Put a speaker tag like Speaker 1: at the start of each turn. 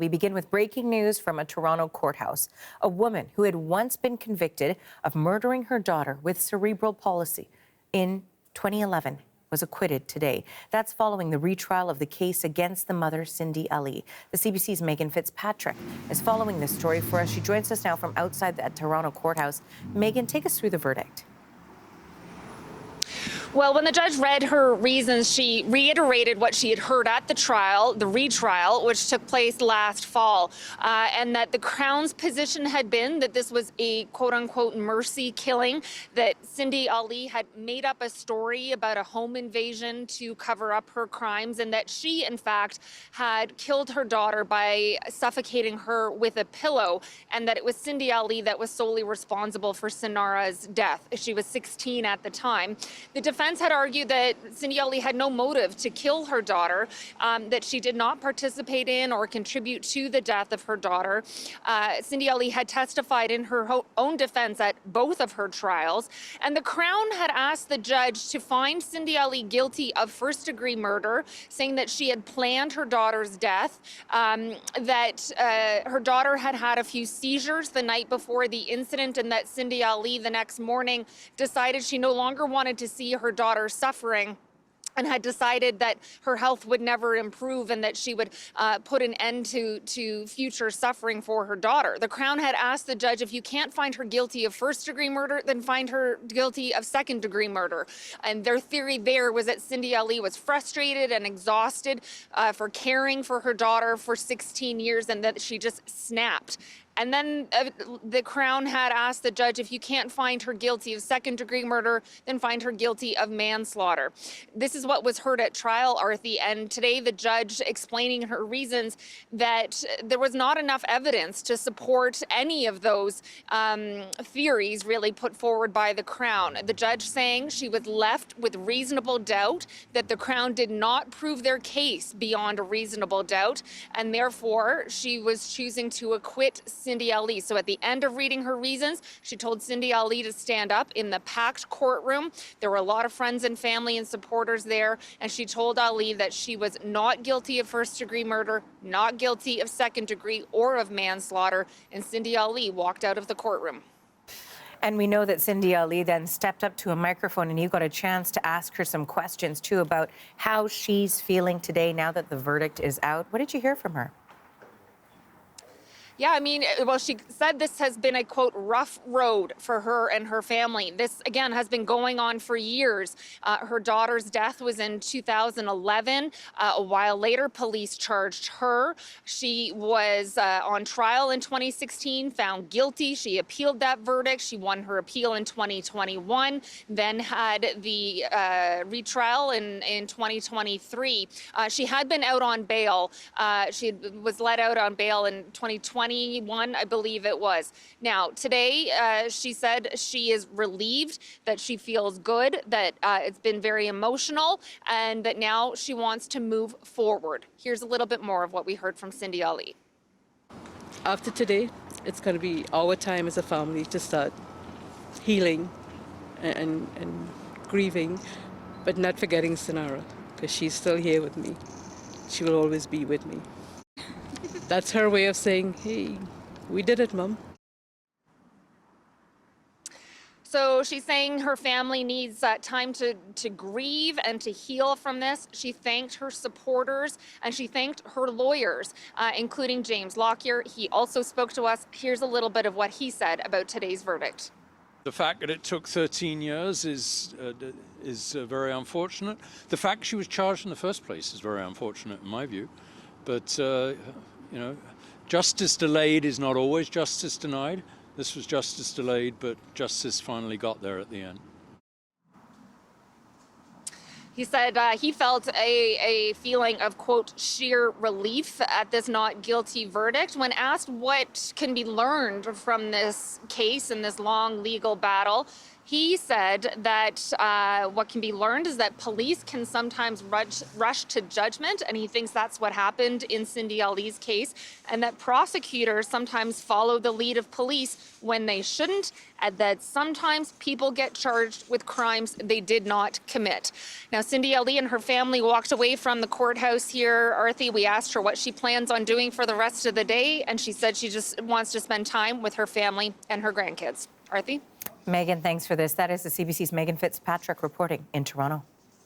Speaker 1: We begin with breaking news from a Toronto courthouse. A woman who had once been convicted of murdering her daughter with cerebral palsy in 2011 was acquitted today. That's following the retrial of the case against the mother, Cindy Ali. The CBC's Megan Fitzpatrick is following this story for us. She joins us now from outside the Toronto courthouse. Megan, take us through the verdict.
Speaker 2: Well, when the judge read her reasons, she reiterated what she had heard at the trial, the retrial, which took place last fall, and that the Crown's position had been that this was a quote-unquote mercy killing, that Cindy Ali had made up a story about a home invasion to cover up her crimes, and that she, in fact, had killed her daughter by suffocating her with a pillow, and that it was Cindy Ali that was solely responsible for Sanara's death. She was 16 at the time. The defense had argued that Cindy Ali had no motive to kill her daughter, that she did not participate in or contribute to the death of her daughter. Cindy Ali had testified in her own defense at both of her trials, and the Crown had asked the judge to find Cindy Ali guilty of first-degree murder, saying that she had planned her daughter's death, that her daughter had had a few seizures the night before the incident, and that Cindy Ali the next morning decided she no longer wanted to see her daughter suffering and had decided that her health would never improve and that she would put an end to future suffering for her daughter. The Crown had asked the judge, if you can't find her guilty of first-degree murder, then find her guilty of second-degree murder. And their theory there was that Cindy Ali was frustrated and exhausted for caring for her daughter for 16 years and that she just snapped. And then the Crown had asked the judge, if you can't find her guilty of second-degree murder, then find her guilty of manslaughter. This is what was heard at trial, Arthi, and today the judge explaining her reasons that there was not enough evidence to support any of those theories really put forward by the Crown. The judge saying she was left with reasonable doubt that the Crown did not prove their case beyond a reasonable doubt, and therefore she was choosing to acquit Cindy Ali. So at the end of reading her reasons, she told Cindy Ali to stand up in the packed courtroom. There were a lot of friends and family and supporters there, and she told Ali that she was not guilty of first-degree murder, not guilty of second-degree or of manslaughter, and Cindy Ali walked out of the courtroom.
Speaker 1: And we know that Cindy Ali then stepped up to a microphone and you got a chance to ask her some questions too about how she's feeling today now that the verdict is out. What did you hear from her?
Speaker 2: Yeah, I mean, well, she said this has been a, quote, rough road for her and her family. This, again, has been going on for years. Her daughter's death was in 2011. A while later, police charged her. She was on trial in 2016, found guilty. She appealed that verdict. She won her appeal in 2021, then had the retrial in 2023. She had been out on bail. She was let out on bail in 2021, I believe it was. Now, today, she said she is relieved, that she feels good, that it's been very emotional, and that now she wants to move forward. Here's a little bit more of what we heard from Cindy Ali.
Speaker 3: After today, it's going to be our time as a family to start healing and grieving, but not forgetting Sanara, because she's still here with me. She will always be with me. That's her way of saying, hey, we did it, Mom.
Speaker 2: So she's saying her family needs time to grieve and to heal from this. She thanked her supporters and she thanked her lawyers, including James Lockyer. He also spoke to us. Here's a little bit of what he said about today's verdict.
Speaker 4: The fact that it took 13 years is very unfortunate. The fact she was charged in the first place is very unfortunate in my view. But, you know, justice delayed is not always justice denied. This was justice delayed, but justice finally got there at the end.
Speaker 2: He said he felt a feeling of, quote, sheer relief at this not guilty verdict. When asked what can be learned from this case and this long legal battle, He said that what can be learned is that police can sometimes rush to judgment, and he thinks that's what happened in Cindy Ali's case, and that prosecutors sometimes follow the lead of police when they shouldn't, and that sometimes people get charged with crimes they did not commit. Now, Cindy Ali and her family walked away from the courthouse here. Arthi, we asked her what she plans on doing for the rest of the day, and she said she just wants to spend time with her family and her grandkids. Arthi?
Speaker 1: Megan, thanks for this. That is the CBC's Megan Fitzpatrick reporting in Toronto.